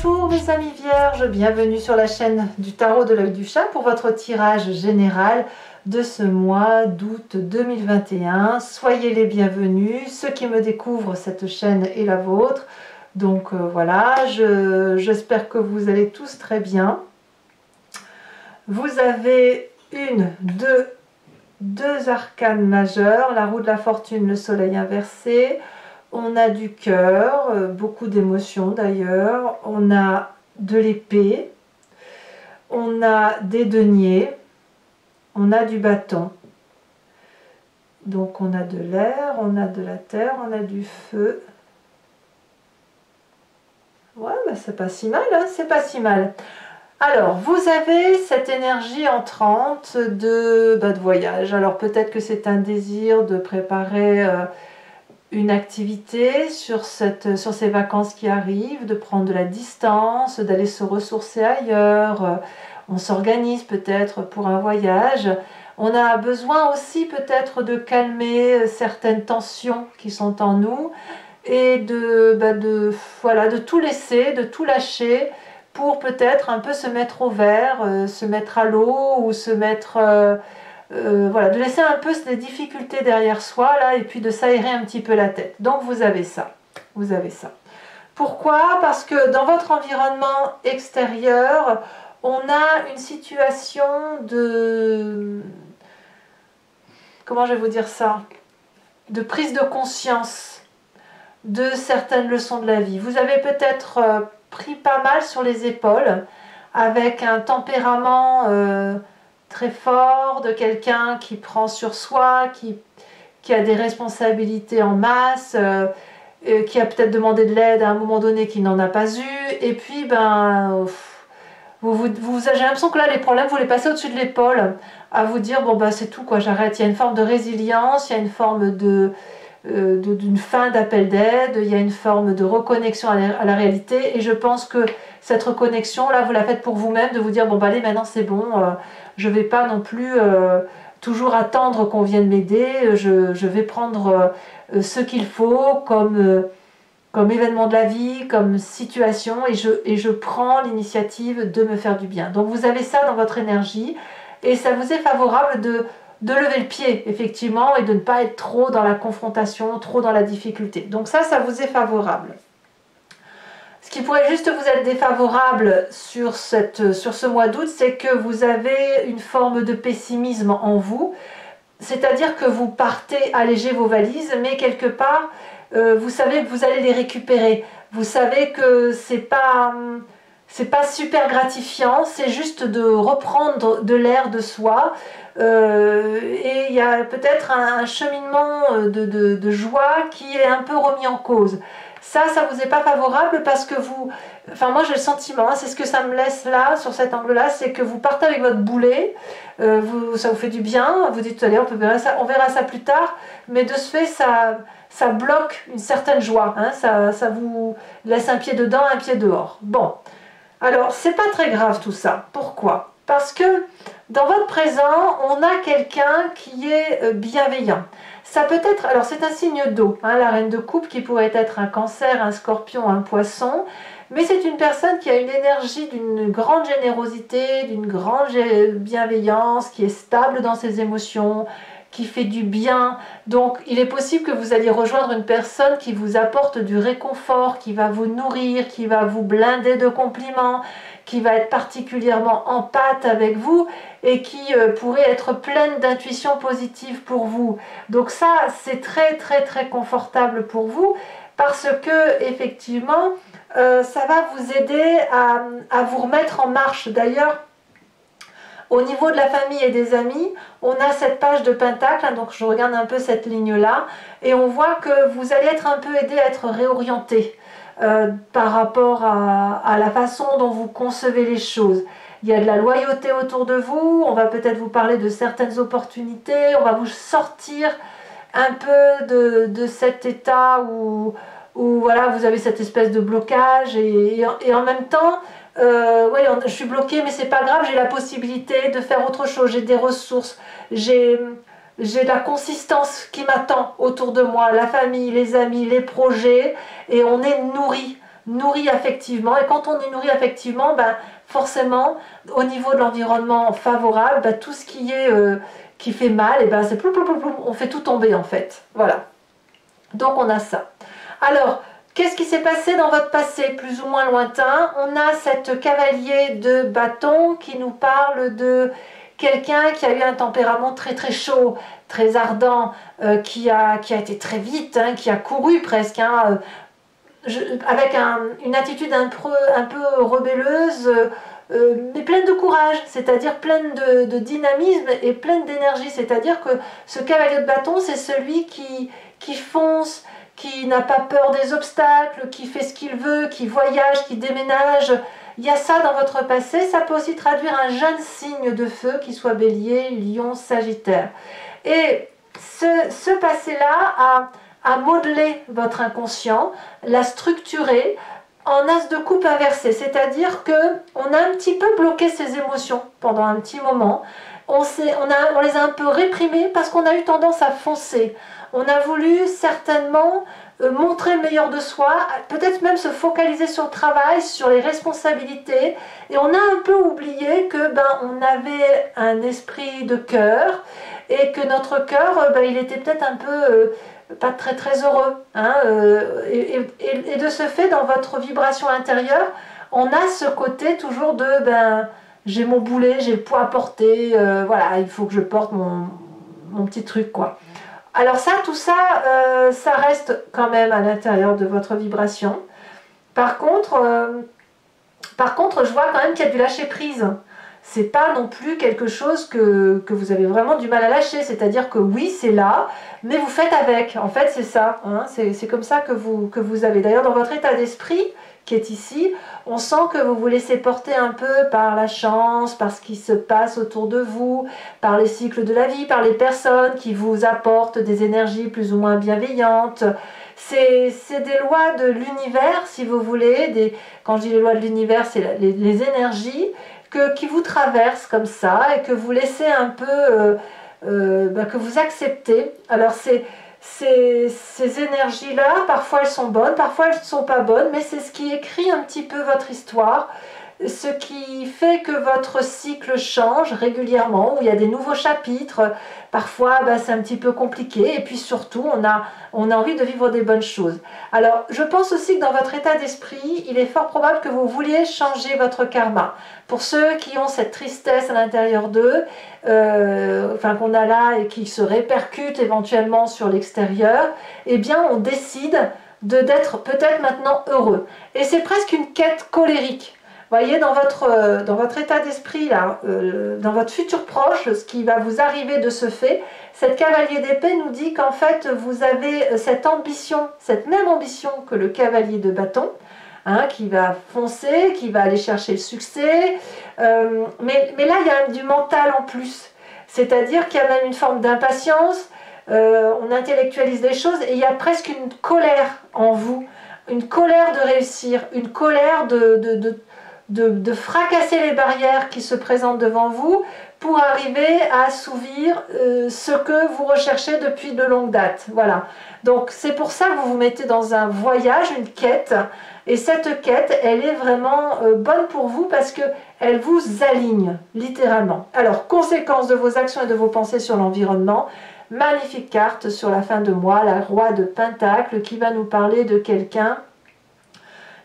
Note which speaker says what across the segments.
Speaker 1: Bonjour mes amis vierges, bienvenue sur la chaîne du tarot de l'œil du chat pour votre tirage général de ce mois d'août 2021. Soyez les bienvenus, ceux qui me découvrent, cette chaîne est la vôtre. Donc voilà, j'espère que vous allez tous très bien. Vous avez deux arcanes majeures, la roue de la fortune, le soleil inversé. On a du cœur, beaucoup d'émotions d'ailleurs. On a de l'épée. On a des deniers. On a du bâton. Donc on a de l'air, on a de la terre, on a du feu. Ouais, bah c'est pas si mal, hein, c'est pas si mal. Alors, vous avez cette énergie entrante de voyage. Alors peut-être que c'est un désir de préparer une activité sur ces vacances qui arrivent, de prendre de la distance, d'aller se ressourcer ailleurs. On s'organise peut-être pour un voyage. On a besoin aussi peut-être de calmer certaines tensions qui sont en nous et de tout laisser, de tout lâcher pour peut-être un peu se mettre au vert, se mettre à l'eau ou se mettre... voilà, de laisser un peu les difficultés derrière soi là, et puis de s'aérer un petit peu la tête. Donc vous avez ça, vous avez ça. Pourquoi? Parce que dans votre environnement extérieur, on a une situation de... Comment je vais vous dire ça? De prise de conscience de certaines leçons de la vie. Vous avez peut-être pris pas mal sur les épaules avec un tempérament... très fort, de quelqu'un qui prend sur soi, qui a des responsabilités en masse, qui a peut-être demandé de l'aide à un moment donné qui n'en a pas eu, et puis j'ai l'impression que là les problèmes vous les passez au-dessus de l'épaule, à vous dire bon c'est tout quoi, j'arrête. Il y a une forme de résilience, il y a une forme d'une fin d'appel d'aide, il y a une forme de reconnexion à la réalité, et je pense que cette reconnexion là vous la faites pour vous-même, de vous dire bon allez maintenant c'est bon, je ne vais pas non plus toujours attendre qu'on vienne m'aider, je vais prendre ce qu'il faut comme événement de la vie, comme situation, et je prends l'initiative de me faire du bien. Donc vous avez ça dans votre énergie, et ça vous est favorable de lever le pied, effectivement, et de ne pas être trop dans la confrontation, trop dans la difficulté. Donc ça vous est favorable. Ce qui pourrait juste vous être défavorable sur ce mois d'août, c'est que vous avez une forme de pessimisme en vous, c'est-à-dire que vous partez alléger vos valises, mais quelque part, vous savez que vous allez les récupérer. Vous savez que c'est pas super gratifiant, c'est juste de reprendre de l'air de soi, et il y a peut-être un cheminement de joie qui est un peu remis en cause. Ça vous est pas favorable parce que enfin moi j'ai le sentiment, hein, c'est ce que ça me laisse là, sur cet angle-là, c'est que vous partez avec votre boulet, ça vous fait du bien, vous dites allez on verra ça plus tard, mais de ce fait ça bloque une certaine joie, hein, ça vous laisse un pied dedans, un pied dehors. Bon, alors c'est pas très grave tout ça, pourquoi? Parce que dans votre présent, on a quelqu'un qui est bienveillant. Ça peut être, alors c'est un signe d'eau, hein, la reine de coupe qui pourrait être un cancer, un scorpion, un poisson, mais c'est une personne qui a une énergie d'une grande générosité, d'une grande bienveillance, qui est stable dans ses émotions, qui fait du bien. Donc il est possible que vous alliez rejoindre une personne qui vous apporte du réconfort, qui va vous nourrir, qui va vous blinder de compliments, qui va être particulièrement en pâte avec vous et qui pourrait être pleine d'intuition positive pour vous. Donc ça, c'est très très très confortable pour vous parce que effectivement, ça va vous aider à vous remettre en marche. D'ailleurs, au niveau de la famille et des amis, on a cette page de pentacle, hein, donc je regarde un peu cette ligne-là, et on voit que vous allez être un peu aidé à être réorienté par rapport à la façon dont vous concevez les choses. Il y a de la loyauté autour de vous, on va peut-être vous parler de certaines opportunités, on va vous sortir un peu de cet état où voilà, vous avez cette espèce de blocage, et en même temps, ouais, je suis bloquée, mais c'est pas grave, j'ai la possibilité de faire autre chose, j'ai des ressources, j'ai de la consistance qui m'attend autour de moi, la famille, les amis, les projets, et on est nourri nourri affectivement. Et quand on est nourri affectivement, ben, forcément, au niveau de l'environnement favorable, ben, tout ce qui fait mal, et ben, c'est ploum, ploum, ploum, ploum, on fait tout tomber en fait. Voilà. Donc on a ça. Alors, qu'est-ce qui s'est passé dans votre passé, plus ou moins lointain? On a cette cavalier de bâton qui nous parle de quelqu'un qui a eu un tempérament très très chaud, très ardent, qui a été très vite, hein, qui a couru presque, hein, avec une attitude un peu rebelleuse, mais pleine de courage, c'est-à-dire pleine de dynamisme et pleine d'énergie. C'est-à-dire que ce cavalier de bâton, c'est celui qui fonce, qui n'a pas peur des obstacles, qui fait ce qu'il veut, qui voyage, qui déménage. Il y a ça dans votre passé. Ça peut aussi traduire un jeune signe de feu, qui soit bélier, lion, sagittaire. Et ce passé-là a modelé votre inconscient, l'a structuré en as de coupe inversé. C'est-à-dire qu'on a un petit peu bloqué ses émotions pendant un petit moment. On les a un peu réprimées parce qu'on a eu tendance à foncer. On a voulu certainement montrer le meilleur de soi, peut-être même se focaliser sur le travail, sur les responsabilités, et on a un peu oublié que on avait un esprit de cœur et que notre cœur, il était peut-être un peu pas très très heureux, hein, et de ce fait, dans votre vibration intérieure, on a ce côté toujours de j'ai mon boulet, j'ai le poids à porter, voilà, il faut que je porte mon petit truc, quoi. Alors ça, tout ça, ça reste quand même à l'intérieur de votre vibration. Par contre, je vois quand même qu'il y a du lâcher prise. C'est pas non plus quelque chose que vous avez vraiment du mal à lâcher. C'est-à-dire que oui, c'est là, mais vous faites avec. En fait, c'est ça. Hein, c'est comme ça que vous avez. D'ailleurs, dans votre état d'esprit, qui est ici, on sent que vous vous laissez porter un peu par la chance, par ce qui se passe autour de vous, par les cycles de la vie, par les personnes qui vous apportent des énergies plus ou moins bienveillantes. C'est des lois de l'univers, si vous voulez. Quand je dis les lois de l'univers, c'est les énergies qui vous traversent comme ça et que vous laissez un peu, que vous acceptez. Alors ces énergies-là, parfois elles sont bonnes, parfois elles ne sont pas bonnes, mais c'est ce qui écrit un petit peu votre histoire, ce qui fait que votre cycle change régulièrement, où il y a des nouveaux chapitres. Parfois c'est un petit peu compliqué, et puis surtout on a envie de vivre des bonnes choses. Alors je pense aussi que dans votre état d'esprit, il est fort probable que vous vouliez changer votre karma. Pour ceux qui ont cette tristesse à l'intérieur d'eux, qu'on a là et qui se répercute éventuellement sur l'extérieur, eh bien on décide d'être peut-être maintenant heureux. Et c'est presque une quête colérique. Voyez, dans votre état d'esprit, là, dans votre futur proche, ce qui va vous arriver de ce fait, cette cavalier d'épée nous dit qu'en fait, vous avez cette ambition, cette même ambition que le cavalier de bâton, hein, qui va foncer, qui va aller chercher le succès, mais là, il y a du mental en plus. C'est-à-dire qu'il y a même une forme d'impatience, on intellectualise les choses, et il y a presque une colère en vous, une colère de réussir, une colère de fracasser les barrières qui se présentent devant vous pour arriver à assouvir ce que vous recherchez depuis de longue date. Voilà. Donc c'est pour ça que vous vous mettez dans un voyage, une quête, et cette quête, elle est vraiment bonne pour vous parce qu'elle vous aligne, littéralement. Alors, conséquence de vos actions et de vos pensées sur l'environnement, magnifique carte sur la fin de mois, la roi de Pentacle, qui va nous parler de quelqu'un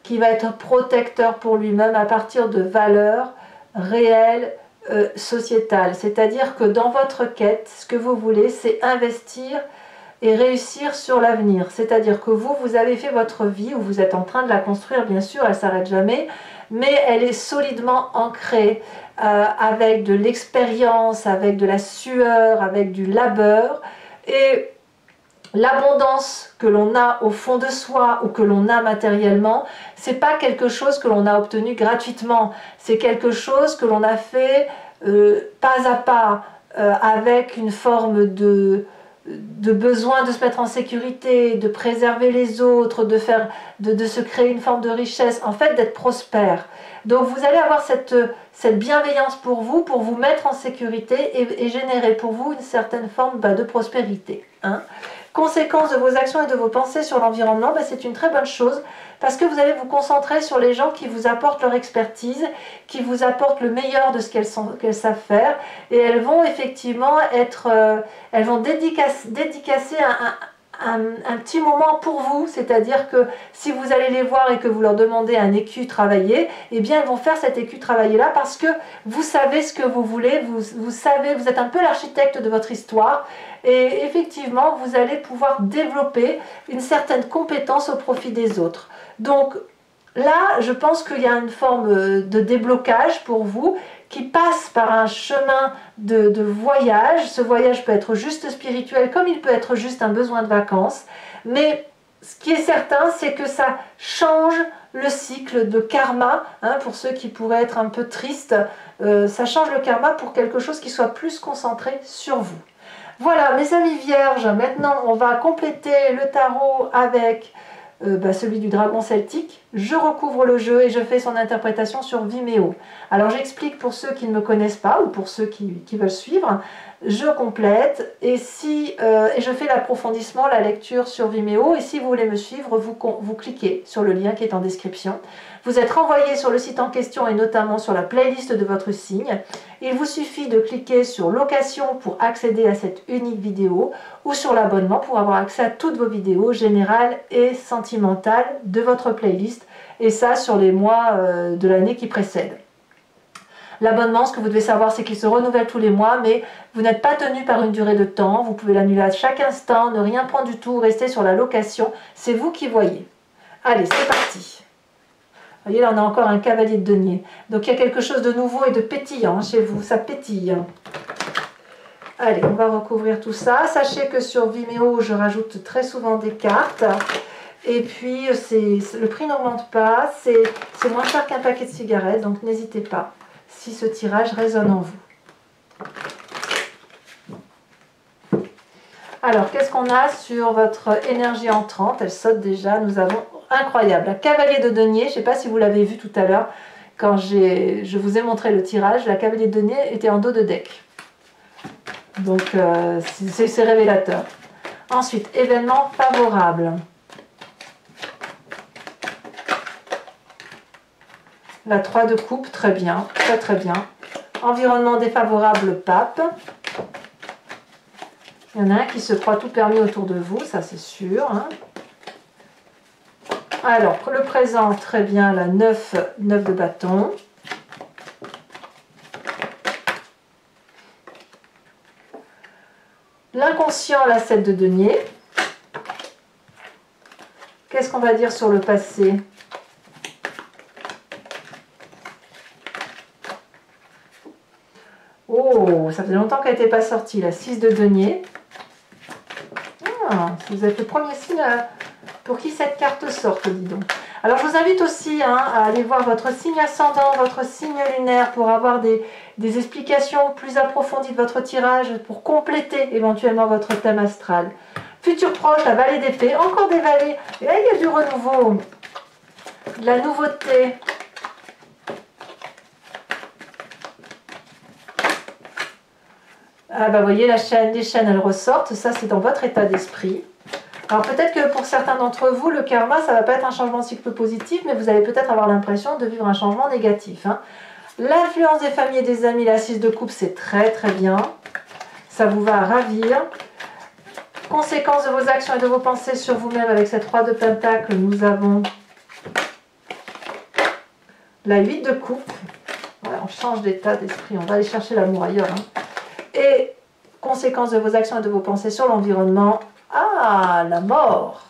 Speaker 1: qui va être protecteur pour lui-même à partir de valeurs réelles, sociétales. C'est-à-dire que dans votre quête, ce que vous voulez, c'est investir et réussir sur l'avenir. C'est-à-dire que vous avez fait votre vie, ou vous êtes en train de la construire, bien sûr, elle ne s'arrête jamais, mais elle est solidement ancrée avec de l'expérience, avec de la sueur, avec du labeur, et l'abondance que l'on a au fond de soi ou que l'on a matériellement, c'est pas quelque chose que l'on a obtenu gratuitement, c'est quelque chose que l'on a fait pas à pas, avec une forme de besoin de se mettre en sécurité, de préserver les autres, de se créer une forme de richesse, en fait d'être prospère. Donc vous allez avoir cette bienveillance pour vous mettre en sécurité et générer pour vous une certaine forme de prospérité. Hein. Conséquence de vos actions et de vos pensées sur l'environnement, ben, c'est une très bonne chose parce que vous allez vous concentrer sur les gens qui vous apportent leur expertise, qui vous apportent le meilleur de ce qu'elles savent faire, et elles vont effectivement être, elles vont dédicacer un petit moment pour vous, c'est-à-dire que si vous allez les voir et que vous leur demandez un écu travaillé, eh bien elles vont faire cet écu travaillé là parce que vous savez ce que vous voulez, vous savez, vous êtes un peu l'architecte de votre histoire et effectivement vous allez pouvoir développer une certaine compétence au profit des autres. Donc là, je pense qu'il y a une forme de déblocage pour vous qui passe par un chemin de voyage. Ce voyage peut être juste spirituel comme il peut être juste un besoin de vacances. Mais ce qui est certain, c'est que ça change le cycle de karma. Hein, pour ceux qui pourraient être un peu tristes, ça change le karma pour quelque chose qui soit plus concentré sur vous. Voilà, mes amis vierges, maintenant on va compléter le tarot avec celui du dragon celtique. Je recouvre le jeu et je fais son interprétation sur Vimeo. Alors j'explique pour ceux qui ne me connaissent pas ou pour ceux qui veulent suivre. Je complète et je fais l'approfondissement, la lecture sur Vimeo. Et si vous voulez me suivre, vous cliquez sur le lien qui est en description. Vous êtes renvoyé sur le site en question et notamment sur la playlist de votre signe. Il vous suffit de cliquer sur location pour accéder à cette unique vidéo ou sur l'abonnement pour avoir accès à toutes vos vidéos générales et sentimentales de votre playlist et ça sur les mois de l'année qui précède. L'abonnement, ce que vous devez savoir, c'est qu'il se renouvelle tous les mois, mais vous n'êtes pas tenu par une durée de temps. Vous pouvez l'annuler à chaque instant, ne rien prendre du tout, rester sur la location. C'est vous qui voyez. Allez, c'est parti. Vous voyez, là, on a encore un cavalier de denier. Donc, il y a quelque chose de nouveau et de pétillant chez vous. Ça pétille. Allez, on va recouvrir tout ça. Sachez que sur Vimeo, je rajoute très souvent des cartes. Et puis, le prix n'augmente pas. C'est moins cher qu'un paquet de cigarettes, donc n'hésitez pas si ce tirage résonne en vous. Alors, qu'est-ce qu'on a sur votre énergie entrante? Elle saute déjà. Nous avons, incroyable, un cavalier de denier. Je ne sais pas si vous l'avez vu tout à l'heure, quand je vous ai montré le tirage. La cavalier de denier était en dos de deck. Donc, c'est révélateur. Ensuite, événement favorable. La 3 de coupe, très bien, très très bien. Environnement défavorable, pape. Il y en a un qui se croit tout permis autour de vous, ça c'est sûr. Hein. Alors, le présent, très bien, la 9 de bâton. L'inconscient, la 7 de denier. Qu'est-ce qu'on va dire sur le passé ? Oh, ça faisait longtemps qu'elle n'était pas sortie, la 6 de denier. Ah, vous êtes le premier signe pour qui cette carte sorte, dis donc. Alors, je vous invite aussi à aller voir votre signe ascendant, votre signe lunaire, pour avoir des explications plus approfondies de votre tirage, pour compléter éventuellement votre thème astral. Futur proche, la vallée d'épée, encore des vallées. Et là, il y a du renouveau, de la nouveauté. Ah bah vous voyez, les chaînes, elles ressortent. Ça, c'est dans votre état d'esprit. Alors peut-être que pour certains d'entre vous, le karma, ça ne va pas être un changement de cycle positif, mais vous allez peut-être avoir l'impression de vivre un changement négatif. Hein. L'influence des familles et des amis, la 6 de coupe, c'est très très bien. Ça vous va ravir. Conséquence de vos actions et de vos pensées sur vous-même avec cette 3 de pentacle, nous avons la 8 de coupe. Ouais, on change d'état d'esprit, on va aller chercher l'amour ailleurs. Hein. Et conséquence de vos actions et de vos pensées sur l'environnement, ah, la mort.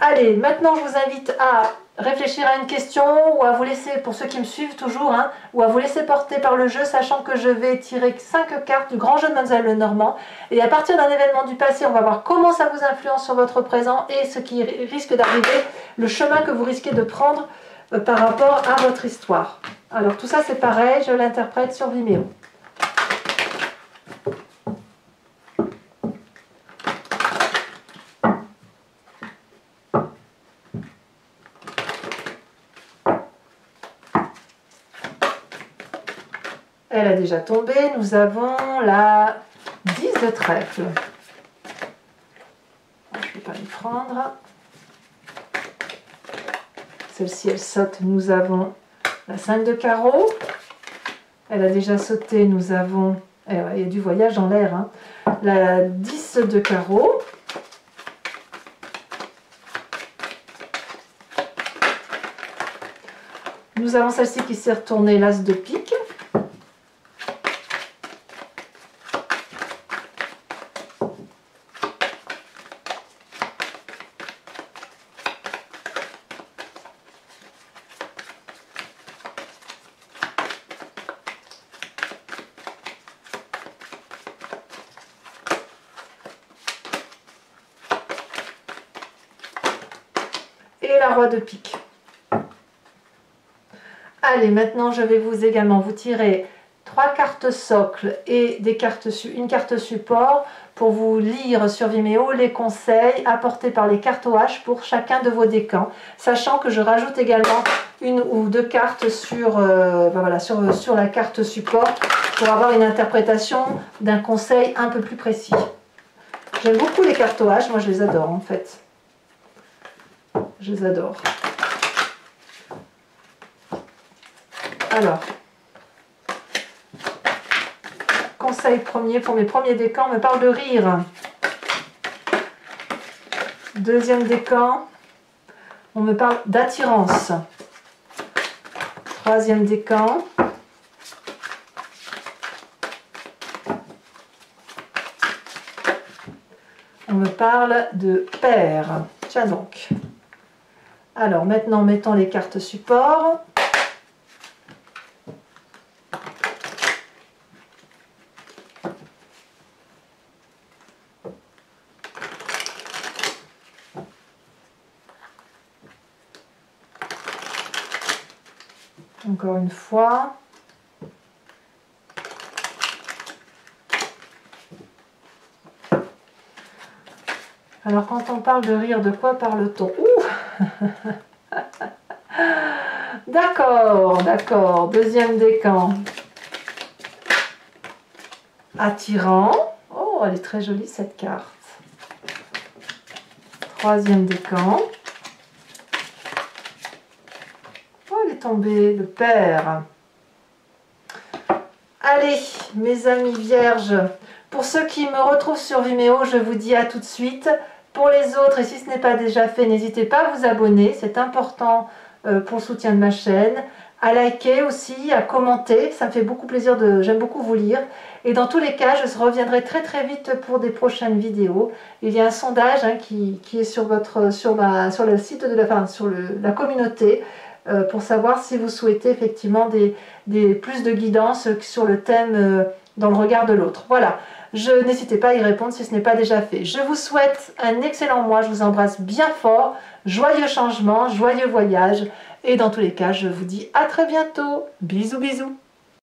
Speaker 1: Allez, maintenant je vous invite à réfléchir à une question ou à vous laisser, pour ceux qui me suivent toujours, hein, ou à vous laisser porter par le jeu, sachant que je vais tirer 5 cartes du grand jeu de Mademoiselle Lenormand. Et à partir d'un événement du passé, on va voir comment ça vous influence sur votre présent et ce qui risque d'arriver, le chemin que vous risquez de prendre par rapport à votre histoire. Alors tout ça c'est pareil, je l'interprète sur Vimeo. Elle a déjà tombé. Nous avons la 10 de trèfle. prendre. Celle-ci, elle saute. Nous avons la 5 de carreau. Elle a déjà sauté. Nous avons... il y a du voyage dans l'air. Hein. La 10 de carreau. Nous avons celle-ci qui s'est retournée, l'as de pique. Et la roi de pique. Allez, maintenant je vais également vous tirer 3 cartes socle et une carte support pour vous lire sur Vimeo les conseils apportés par les cartes OH pour chacun de vos décans, sachant que je rajoute également 1 ou 2 cartes sur la carte support pour avoir une interprétation d'un conseil un peu plus précis. J'aime beaucoup les cartes OH, moi je les adore en fait. Je les adore. Alors, conseil premier pour mes premiers décans, on me parle de rire. Deuxième décan, on me parle d'attirance. Troisième décan, on me parle de paire. Tiens donc. Alors maintenant, mettons les cartes support. Encore une fois. Alors quand on parle de rire, de quoi parle-t-on? D'accord, d'accord. Deuxième décan. Attirant. Oh, elle est très jolie cette carte. Troisième décan. Tomber le père. Allez, mes amis vierges, pour ceux qui me retrouvent sur Vimeo, je vous dis à tout de suite. Pour les autres, et si ce n'est pas déjà fait, n'hésitez pas à vous abonner, c'est important pour le soutien de ma chaîne, à liker aussi, à commenter, ça me fait beaucoup plaisir, j'aime beaucoup vous lire. Et dans tous les cas, je reviendrai très très vite pour des prochaines vidéos. Il y a un sondage hein, qui est sur le site de la communauté, pour savoir si vous souhaitez effectivement plus de guidance sur le thème dans le regard de l'autre. Voilà, n'hésitez pas à y répondre si ce n'est pas déjà fait. Je vous souhaite un excellent mois, je vous embrasse bien fort, joyeux changement, joyeux voyage, et dans tous les cas, je vous dis à très bientôt. Bisous bisous.